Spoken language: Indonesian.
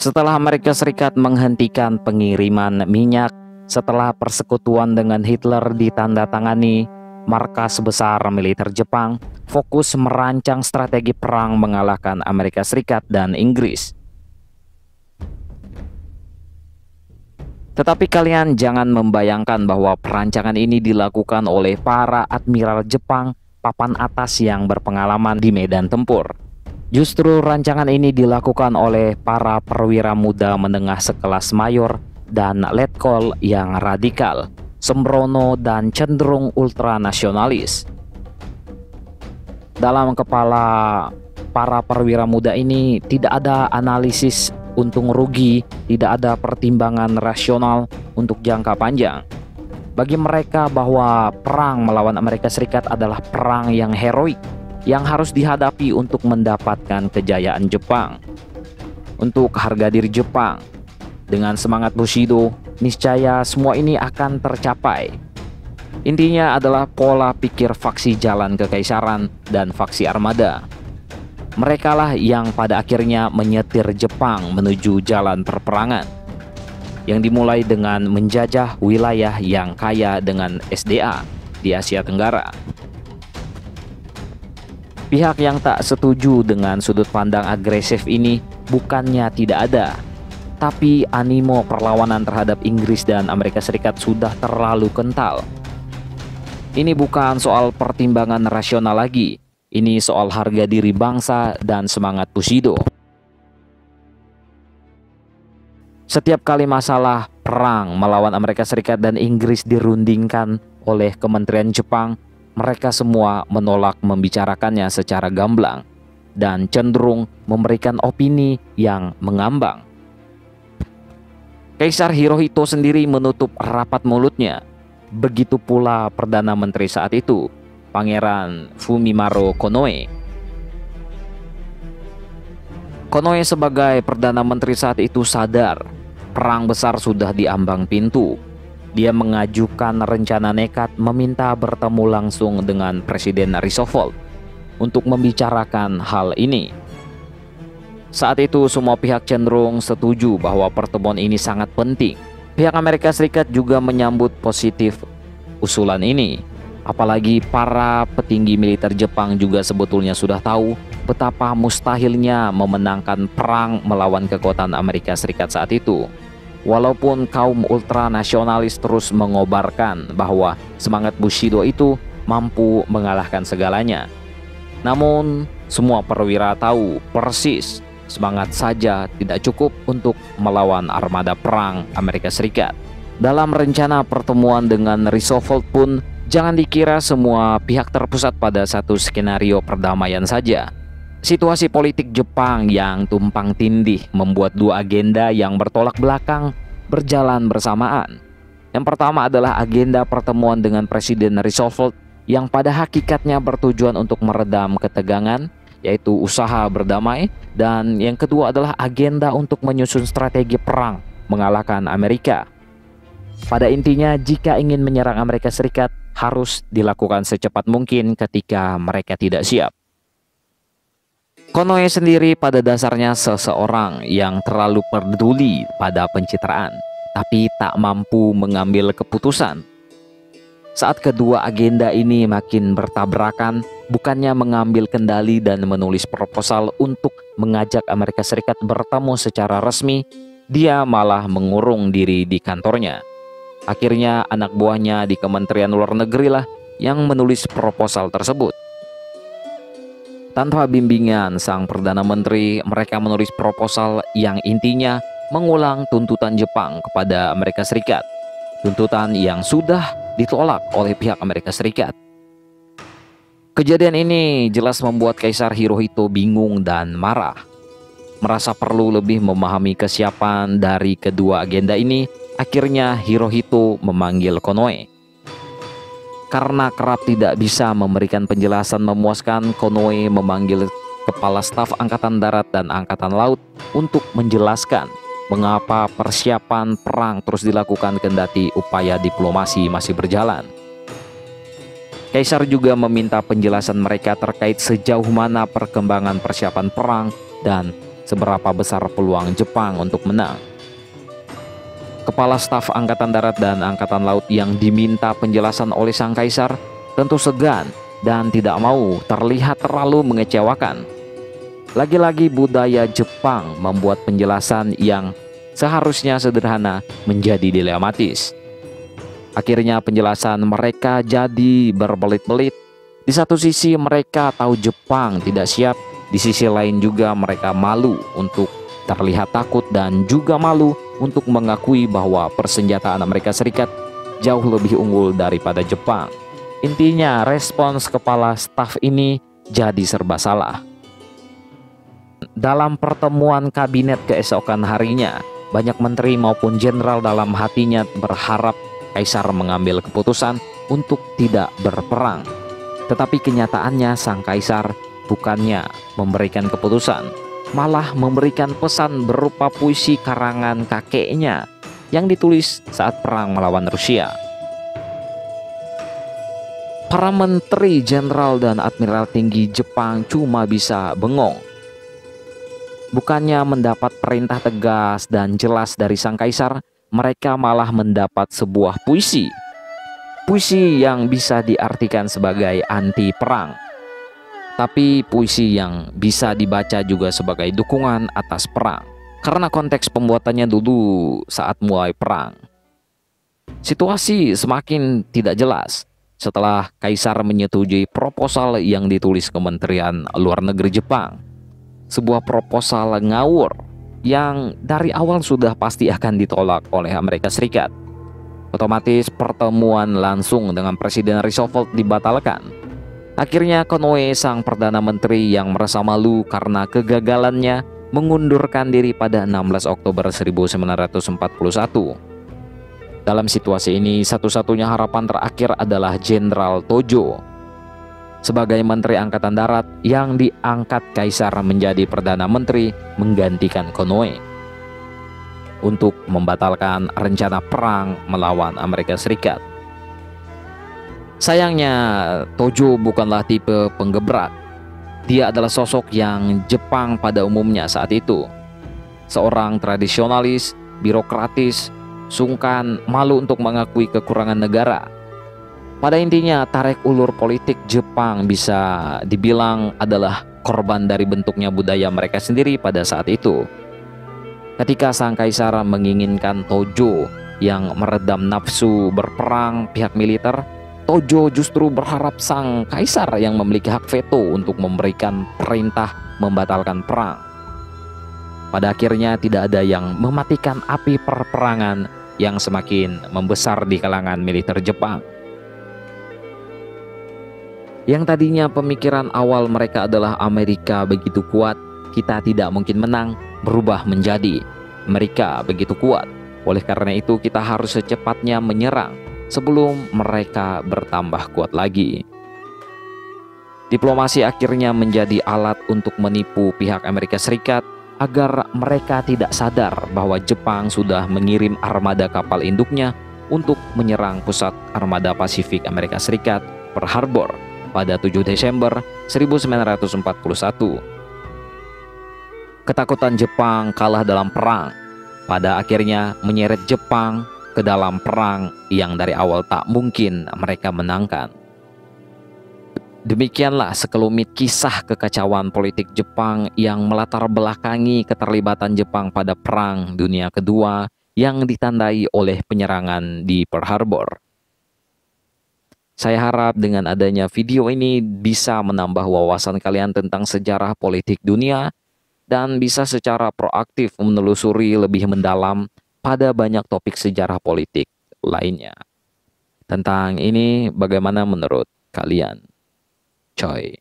Setelah Amerika Serikat menghentikan pengiriman minyak, setelah persekutuan dengan Hitler ditandatangani, markas besar militer Jepang fokus merancang strategi perang mengalahkan Amerika Serikat dan Inggris. Tetapi kalian jangan membayangkan bahwa perancangan ini dilakukan oleh para admiral Jepang papan atas yang berpengalaman di medan tempur. Justru rancangan ini dilakukan oleh para perwira muda menengah sekelas mayor dan letkol yang radikal, sembrono dan cenderung ultranasionalis. Dalam kepala para perwira muda ini tidak ada analisis untung rugi, tidak ada pertimbangan rasional untuk jangka panjang. Bagi mereka bahwa perang melawan Amerika Serikat adalah perang yang heroik, yang harus dihadapi untuk mendapatkan kejayaan Jepang, untuk harga diri Jepang. Dengan semangat Bushido, niscaya semua ini akan tercapai. Intinya adalah pola pikir faksi jalan kekaisaran dan faksi armada. Merekalah yang pada akhirnya menyetir Jepang menuju jalan perperangan, yang dimulai dengan menjajah wilayah yang kaya dengan SDA di Asia Tenggara. Pihak yang tak setuju dengan sudut pandang agresif ini bukannya tidak ada, tapi animo perlawanan terhadap Inggris dan Amerika Serikat sudah terlalu kental. Ini bukan soal pertimbangan rasional lagi, ini soal harga diri bangsa dan semangat Bushido. Setiap kali masalah perang melawan Amerika Serikat dan Inggris dirundingkan oleh Kementerian Jepang, mereka semua menolak membicarakannya secara gamblang dan cenderung memberikan opini yang mengambang. Kaisar Hirohito sendiri menutup rapat mulutnya. Begitu pula Perdana Menteri saat itu, Pangeran Fumimaro Konoe. Konoe sebagai Perdana Menteri saat itu sadar perang besar sudah diambang pintu. Dia mengajukan rencana nekat meminta bertemu langsung dengan Presiden Roosevelt untuk membicarakan hal ini. Saat itu semua pihak cenderung setuju bahwa pertemuan ini sangat penting. Pihak Amerika Serikat juga menyambut positif usulan ini. Apalagi para petinggi militer Jepang juga sebetulnya sudah tahu betapa mustahilnya memenangkan perang melawan kekuatan Amerika Serikat saat itu. Walaupun kaum ultranasionalis terus mengobarkan bahwa semangat Bushido itu mampu mengalahkan segalanya. Namun, semua perwira tahu persis semangat saja tidak cukup untuk melawan armada perang Amerika Serikat. Dalam rencana pertemuan dengan Roosevelt pun, jangan dikira semua pihak terpusat pada satu skenario perdamaian saja. Situasi politik Jepang yang tumpang tindih membuat dua agenda yang bertolak belakang berjalan bersamaan. Yang pertama adalah agenda pertemuan dengan Presiden Roosevelt yang pada hakikatnya bertujuan untuk meredam ketegangan, yaitu usaha berdamai, dan yang kedua adalah agenda untuk menyusun strategi perang mengalahkan Amerika. Pada intinya, jika ingin menyerang Amerika Serikat harus dilakukan secepat mungkin ketika mereka tidak siap. Konoe sendiri pada dasarnya seseorang yang terlalu peduli pada pencitraan, tapi tak mampu mengambil keputusan. Saat kedua agenda ini makin bertabrakan, bukannya mengambil kendali dan menulis proposal untuk mengajak Amerika Serikat bertemu secara resmi, dia malah mengurung diri di kantornya. Akhirnya anak buahnya di Kementerian Luar Negeri lah yang menulis proposal tersebut. Tanpa bimbingan sang Perdana Menteri, mereka menulis proposal yang intinya mengulang tuntutan Jepang kepada Amerika Serikat. Tuntutan yang sudah ditolak oleh pihak Amerika Serikat. Kejadian ini jelas membuat Kaisar Hirohito bingung dan marah. Merasa perlu lebih memahami kesiapan dari kedua agenda ini, akhirnya Hirohito memanggil Konoe. Karena kerap tidak bisa memberikan penjelasan memuaskan, Konoe memanggil Kepala Staf Angkatan Darat dan Angkatan Laut untuk menjelaskan mengapa persiapan perang terus dilakukan kendati upaya diplomasi masih berjalan. Kaisar juga meminta penjelasan mereka terkait sejauh mana perkembangan persiapan perang dan seberapa besar peluang Jepang untuk menang. Kepala Staf Angkatan Darat dan Angkatan Laut yang diminta penjelasan oleh sang kaisar tentu segan dan tidak mau terlihat terlalu mengecewakan. Lagi-lagi budaya Jepang membuat penjelasan yang seharusnya sederhana menjadi dilematis. Akhirnya penjelasan mereka jadi berbelit-belit. Di satu sisi mereka tahu Jepang tidak siap, di sisi lain juga mereka malu untuk terlihat takut dan juga malu untuk mengakui bahwa persenjataan Amerika Serikat jauh lebih unggul daripada Jepang. Intinya respons kepala staf ini jadi serba salah. Dalam pertemuan kabinet keesokan harinya, banyak menteri maupun jenderal dalam hatinya berharap kaisar mengambil keputusan untuk tidak berperang. Tetapi kenyataannya sang kaisar bukannya memberikan keputusan, malah memberikan pesan berupa puisi karangan kakeknya yang ditulis saat perang melawan Rusia. Para menteri, jenderal, dan admiral tinggi Jepang cuma bisa bengong. Bukannya mendapat perintah tegas dan jelas dari sang kaisar, mereka malah mendapat sebuah puisi. Puisi yang bisa diartikan sebagai anti perang, tapi puisi yang bisa dibaca juga sebagai dukungan atas perang, karena konteks pembuatannya dulu saat mulai perang. Situasi semakin tidak jelas setelah kaisar menyetujui proposal yang ditulis Kementerian Luar Negeri Jepang. Sebuah proposal ngawur yang dari awal sudah pasti akan ditolak oleh Amerika Serikat. Otomatis pertemuan langsung dengan Presiden Roosevelt dibatalkan. Akhirnya Konoe, sang Perdana Menteri yang merasa malu karena kegagalannya, mengundurkan diri pada 16 Oktober 1941. Dalam situasi ini, satu-satunya harapan terakhir adalah Jenderal Tojo sebagai Menteri Angkatan Darat yang diangkat kaisar menjadi Perdana Menteri menggantikan Konoe untuk membatalkan rencana perang melawan Amerika Serikat. Sayangnya, Tojo bukanlah tipe penggebrak. Dia adalah sosok yang Jepang pada umumnya saat itu. Seorang tradisionalis, birokratis, sungkan, malu untuk mengakui kekurangan negara. Pada intinya, tarik ulur politik Jepang bisa dibilang adalah korban dari bentuknya budaya mereka sendiri pada saat itu. Ketika sang kaisar menginginkan Tojo yang meredam nafsu berperang pihak militer, Tojo justru berharap sang kaisar yang memiliki hak veto untuk memberikan perintah membatalkan perang. Pada akhirnya tidak ada yang mematikan api perperangan yang semakin membesar di kalangan militer Jepang. Yang tadinya pemikiran awal mereka adalah Amerika begitu kuat, kita tidak mungkin menang, berubah menjadi Amerika begitu kuat. Oleh karena itu kita harus secepatnya menyerang sebelum mereka bertambah kuat lagi. Diplomasi akhirnya menjadi alat untuk menipu pihak Amerika Serikat agar mereka tidak sadar bahwa Jepang sudah mengirim armada kapal induknya untuk menyerang pusat armada Pasifik Amerika Serikat, Pearl Harbor, pada 7 Desember 1941. Ketakutan Jepang kalah dalam perang pada akhirnya menyeret Jepang ke dalam perang yang dari awal tak mungkin mereka menangkan. Demikianlah sekelumit kisah kekacauan politik Jepang yang melatar belakangi keterlibatan Jepang pada Perang Dunia Kedua yang ditandai oleh penyerangan di Pearl Harbor. Saya harap dengan adanya video ini bisa menambah wawasan kalian tentang sejarah politik dunia dan bisa secara proaktif menelusuri lebih mendalam pada banyak topik sejarah politik lainnya. Tentang ini bagaimana menurut kalian? Coy.